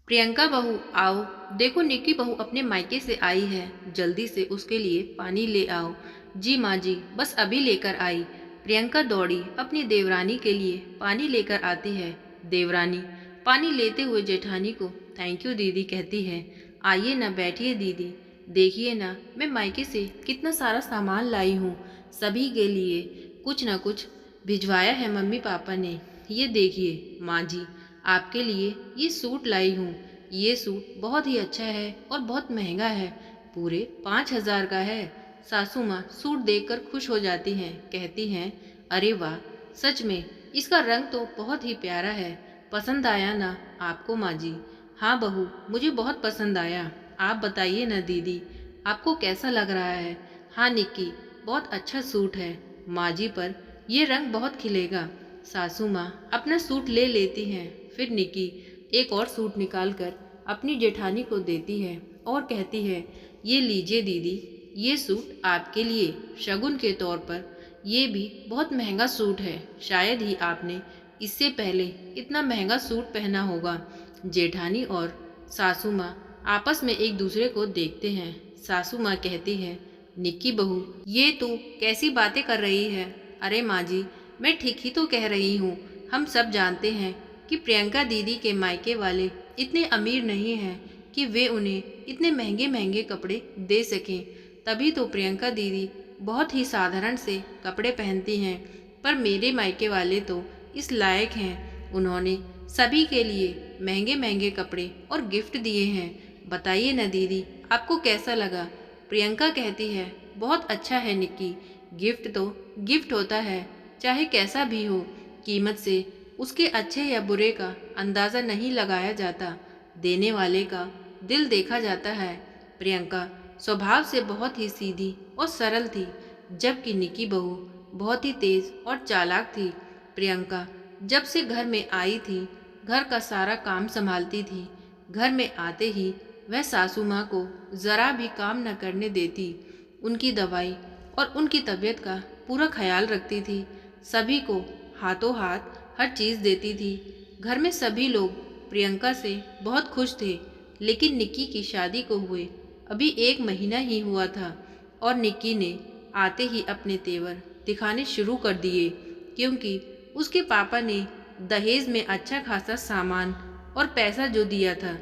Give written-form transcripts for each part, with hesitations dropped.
प्रियंका बहू आओ। देखो निक्की बहू अपने मायके से आई है, जल्दी से उसके लिए पानी ले आओ। जी माँ जी, बस अभी लेकर आई। प्रियंका दौड़ी अपनी देवरानी के लिए पानी लेकर आती है। देवरानी पानी लेते हुए जेठानी को थैंक यू दीदी कहती है। आइए ना, बैठिए दीदी। देखिए ना, मैं मायके से कितना सारा सामान लाई हूँ, सभी के लिए कुछ न कुछ भिजवाया है मम्मी पापा ने। ये देखिए माँ जी, आपके लिए ये सूट लाई हूँ। ये सूट बहुत ही अच्छा है और बहुत महंगा है, पूरे 5,000 का है। सासू माँ सूट देखकर खुश हो जाती हैं, कहती हैं अरे वाह, सच में इसका रंग तो बहुत ही प्यारा है। पसंद आया ना आपको माँ जी? हाँ बहू, मुझे बहुत पसंद आया। आप बताइए ना दीदी, आपको कैसा लग रहा है? हाँ निक्की, बहुत अच्छा सूट है माँ जी, पर ये रंग बहुत खिलेगा। सासू माँ अपना सूट ले लेती हैं। फिर निक्की एक और सूट निकालकर अपनी जेठानी को देती है और कहती है ये लीजिए दीदी, ये सूट आपके लिए शगुन के तौर पर। ये भी बहुत महंगा सूट है, शायद ही आपने इससे पहले इतना महंगा सूट पहना होगा। जेठानी और सासू माँ आपस में एक दूसरे को देखते हैं। सासू माँ कहती है निक्की बहू, ये तू कैसी बातें कर रही है? अरे माँ जी, मैं ठीक ही तो कह रही हूँ। हम सब जानते हैं कि प्रियंका दीदी के मायके वाले इतने अमीर नहीं हैं कि वे उन्हें इतने महंगे महंगे कपड़े दे सकें। तभी तो प्रियंका दीदी बहुत ही साधारण से कपड़े पहनती हैं। पर मेरे मायके वाले तो इस लायक हैं, उन्होंने सभी के लिए महंगे महंगे कपड़े और गिफ्ट दिए हैं। बताइए ना दीदी, आपको कैसा लगा? प्रियंका कहती है बहुत अच्छा है निक्की, गिफ्ट तो गिफ्ट होता है, चाहे कैसा भी हो। कीमत से उसके अच्छे या बुरे का अंदाज़ा नहीं लगाया जाता, देने वाले का दिल देखा जाता है। प्रियंका स्वभाव से बहुत ही सीधी और सरल थी, जबकि निकी बहू बहुत ही तेज और चालाक थी। प्रियंका जब से घर में आई थी, घर का सारा काम संभालती थी। घर में आते ही वह सासू माँ को ज़रा भी काम न करने देती। उनकी दवाई और उनकी तबीयत का पूरा ख्याल रखती थी। सभी को हाथों हाथ हर चीज़ देती थी। घर में सभी लोग प्रियंका से बहुत खुश थे। लेकिन निक्की की शादी को हुए अभी 1 महीना ही हुआ था और निक्की ने आते ही अपने तेवर दिखाने शुरू कर दिए, क्योंकि उसके पापा ने दहेज में अच्छा खासा सामान और पैसा जो दिया था,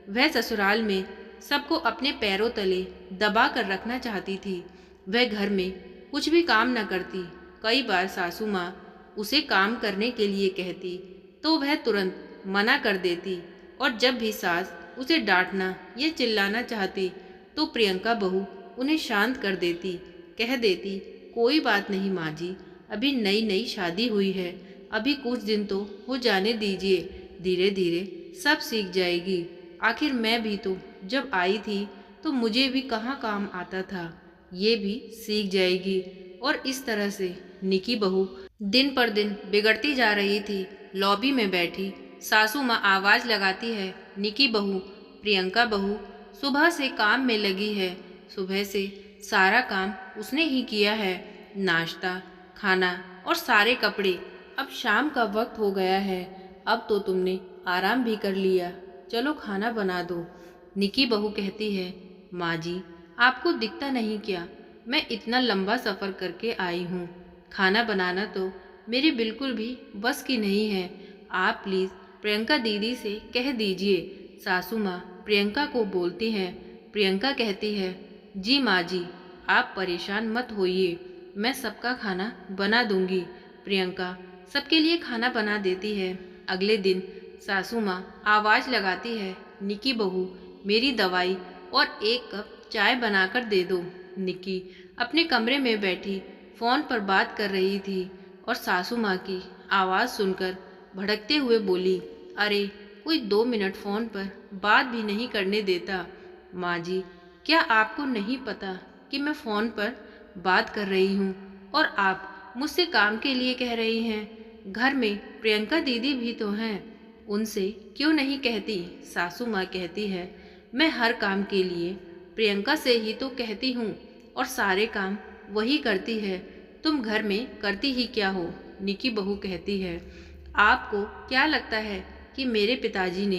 वह ससुराल में सबको अपने पैरों तले दबा कर रखना चाहती थी। वह घर में कुछ भी काम न करती। कई बार सासू माँ उसे काम करने के लिए कहती तो वह तुरंत मना कर देती, और जब भी सास उसे डांटना या चिल्लाना चाहती तो प्रियंका बहू उन्हें शांत कर देती, कह देती कोई बात नहीं माँ जी, अभी नई नई शादी हुई है, अभी कुछ दिन तो हो जाने दीजिए, धीरे धीरे सब सीख जाएगी। आखिर मैं भी तो जब आई थी तो मुझे भी कहाँ काम आता था, ये भी सीख जाएगी। और इस तरह से निकी बहू दिन पर दिन बिगड़ती जा रही थी। लॉबी में बैठी सासू माँ आवाज लगाती है निकी बहू, प्रियंका बहू सुबह से काम में लगी है। सुबह से सारा काम उसने ही किया है, नाश्ता, खाना और सारे कपड़े। अब शाम का वक्त हो गया है, अब तो तुमने आराम भी कर लिया, चलो खाना बना दो। निकी बहू कहती है माँ जी, आपको दिखता नहीं क्या, मैं इतना लंबा सफ़र करके आई हूँ, खाना बनाना तो मेरी बिल्कुल भी बस की नहीं है। आप प्लीज़ प्रियंका दीदी से कह दीजिए। सासू माँ प्रियंका को बोलती हैं। प्रियंका कहती है जी माँ जी, आप परेशान मत होइए, मैं सबका खाना बना दूंगी। प्रियंका सबके लिए खाना बना देती है। अगले दिन सासू माँ आवाज़ लगाती है निकी बहू, मेरी दवाई और 1 कप चाय बनाकर दे दो। निकी अपने कमरे में बैठी फ़ोन पर बात कर रही थी और सासू माँ की आवाज़ सुनकर भड़कते हुए बोली, अरे कोई 2 मिनट फ़ोन पर बात भी नहीं करने देता। माँ जी, क्या आपको नहीं पता कि मैं फ़ोन पर बात कर रही हूँ और आप मुझसे काम के लिए कह रही हैं? घर में प्रियंका दीदी भी तो हैं, उनसे क्यों नहीं कहती? सासू माँ कहती है मैं हर काम के लिए प्रियंका से ही तो कहती हूँ और सारे काम वही करती है, तुम घर में करती ही क्या हो? निकी बहू कहती है आपको क्या लगता है कि मेरे पिताजी ने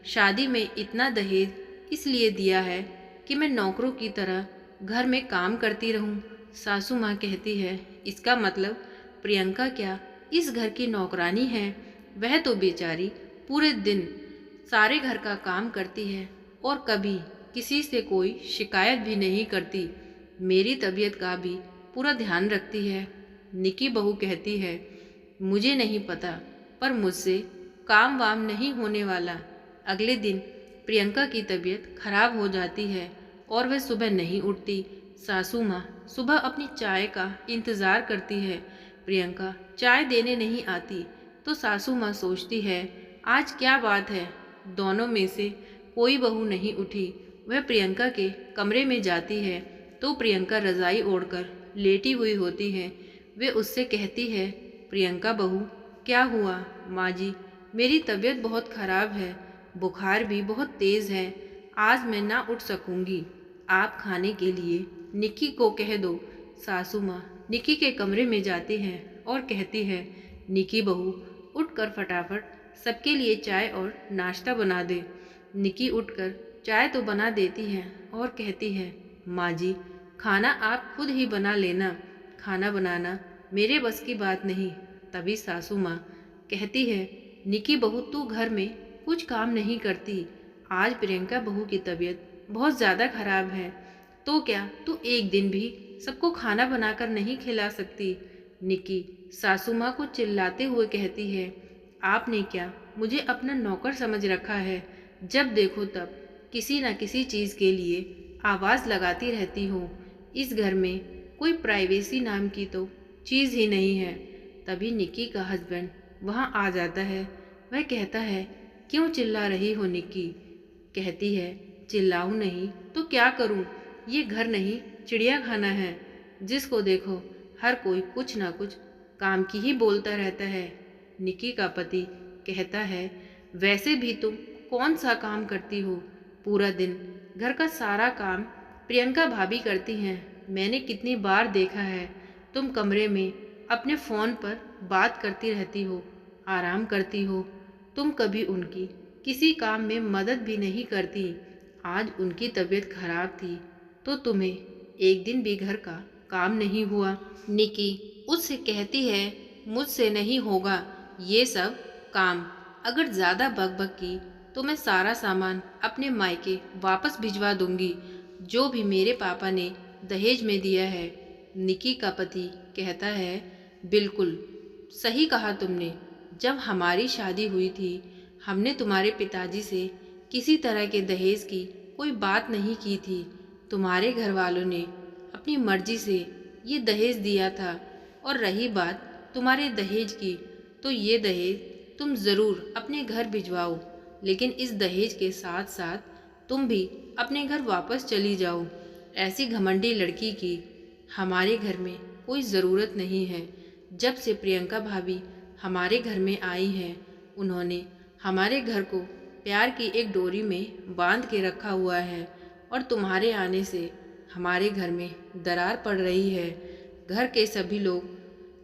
शादी में इतना दहेज इसलिए दिया है कि मैं नौकरों की तरह घर में काम करती रहूं। सासू माँ कहती है, इसका मतलब प्रियंका क्या इस घर की नौकरानी है? वह तो बेचारी पूरे दिन सारे घर का काम करती है और कभी किसी से कोई शिकायत भी नहीं करती। मेरी तबीयत का भी पूरा ध्यान रखती है। निकी बहू कहती है, मुझे नहीं पता, पर मुझसे काम वाम नहीं होने वाला। अगले दिन प्रियंका की तबीयत खराब हो जाती है और वह सुबह नहीं उठती। सासू माँ सुबह अपनी चाय का इंतज़ार करती है। प्रियंका चाय देने नहीं आती तो सासू माँ सोचती है, आज क्या बात है, दोनों में से कोई बहू नहीं उठी। वह प्रियंका के कमरे में जाती है तो प्रियंका रज़ाई ओढ़कर लेटी हुई होती है। वे उससे कहती है, प्रियंका बहू क्या हुआ? माँ जी, मेरी तबीयत बहुत ख़राब है, बुखार भी बहुत तेज़ है, आज मैं ना उठ सकूंगी। आप खाने के लिए निक्की को कह दो। सासू माँ निक्की के कमरे में जाती है और कहती है, निक्की बहू उठकर फटाफट सबके लिए चाय और नाश्ता बना दे। निक्की उठकर चाय तो बना देती है और कहती है, माँ जी खाना आप खुद ही बना लेना, खाना बनाना मेरे बस की बात नहीं। तभी सासू माँ कहती है, निक्की बहू तू घर में कुछ काम नहीं करती, आज प्रियंका बहू की तबीयत बहुत ज़्यादा खराब है, तो क्या तू एक दिन भी सबको खाना बनाकर नहीं खिला सकती? निक्की सासू माँ को चिल्लाते हुए कहती है, आपने क्या मुझे अपना नौकर समझ रखा है? जब देखो तब किसी न किसी चीज़ के लिए आवाज़ लगाती रहती हो। इस घर में कोई प्राइवेसी नाम की तो चीज़ ही नहीं है। तभी निक्की का हस्बैंड वहाँ आ जाता है। वह कहता है, क्यों चिल्ला रही हो निक्की? कहती है, चिल्लाऊं नहीं तो क्या करूं? ये घर नहीं चिड़ियाखाना है, जिसको देखो हर कोई कुछ ना कुछ काम की ही बोलता रहता है। निक्की का पति कहता है, वैसे भी तुम कौन सा काम करती हो? पूरा दिन घर का सारा काम प्रियंका भाभी करती हैं। मैंने कितनी बार देखा है, तुम कमरे में अपने फ़ोन पर बात करती रहती हो, आराम करती हो। तुम कभी उनकी किसी काम में मदद भी नहीं करती। आज उनकी तबीयत खराब थी तो तुम्हें एक दिन भी घर का काम नहीं हुआ। निकी उससे कहती है, मुझसे नहीं होगा ये सब काम। अगर ज़्यादा बकबक की तो मैं सारा सामान अपने मायके वापस भिजवा दूंगी, जो भी मेरे पापा ने दहेज में दिया है। निकी का पति कहता है, बिल्कुल सही कहा तुमने। जब हमारी शादी हुई थी हमने तुम्हारे पिताजी से किसी तरह के दहेज की कोई बात नहीं की थी। तुम्हारे घर वालों ने अपनी मर्जी से ये दहेज दिया था। और रही बात तुम्हारे दहेज की, तो ये दहेज तुम ज़रूर अपने घर भिजवाओ, लेकिन इस दहेज के साथ साथ तुम भी अपने घर वापस चली जाओ। ऐसी घमंडी लड़की की हमारे घर में कोई ज़रूरत नहीं है। जब से प्रियंका भाभी हमारे घर में आई हैं, उन्होंने हमारे घर को प्यार की एक डोरी में बांध के रखा हुआ है और तुम्हारे आने से हमारे घर में दरार पड़ रही है। घर के सभी लोग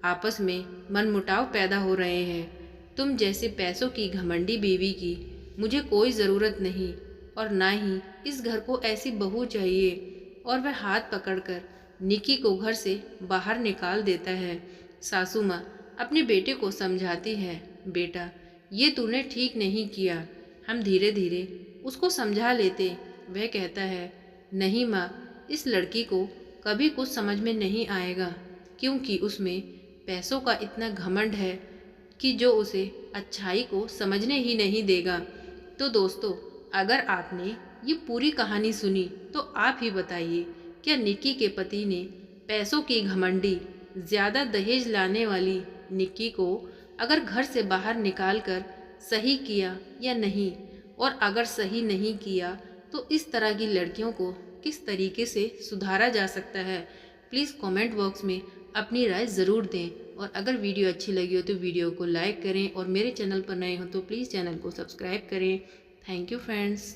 आपस में मनमुटाव पैदा हो रहे हैं। तुम जैसे पैसों की घमंडी बीवी की मुझे कोई ज़रूरत नहीं और ना ही इस घर को ऐसी बहू चाहिए। और वह हाथ पकड़कर निकी को घर से बाहर निकाल देता है। सासू माँ अपने बेटे को समझाती है, बेटा ये तूने ठीक नहीं किया, हम धीरे धीरे उसको समझा लेते। वह कहता है, नहीं माँ, इस लड़की को कभी कुछ समझ में नहीं आएगा, क्योंकि उसमें पैसों का इतना घमंड है कि जो उसे अच्छाई को समझने ही नहीं देगा। तो दोस्तों, अगर आपने ये पूरी कहानी सुनी तो आप ही बताइए, क्या निक्की के पति ने पैसों की घमंडी ज़्यादा दहेज लाने वाली निक्की को अगर घर से बाहर निकाल कर सही किया या नहीं? और अगर सही नहीं किया तो इस तरह की लड़कियों को किस तरीके से सुधारा जा सकता है? प्लीज़ कमेंट बॉक्स में अपनी राय ज़रूर दें। और अगर वीडियो अच्छी लगी हो तो वीडियो को लाइक करें और मेरे चैनल पर नए हो तो प्लीज़ चैनल को सब्सक्राइब करें। Thank you friends.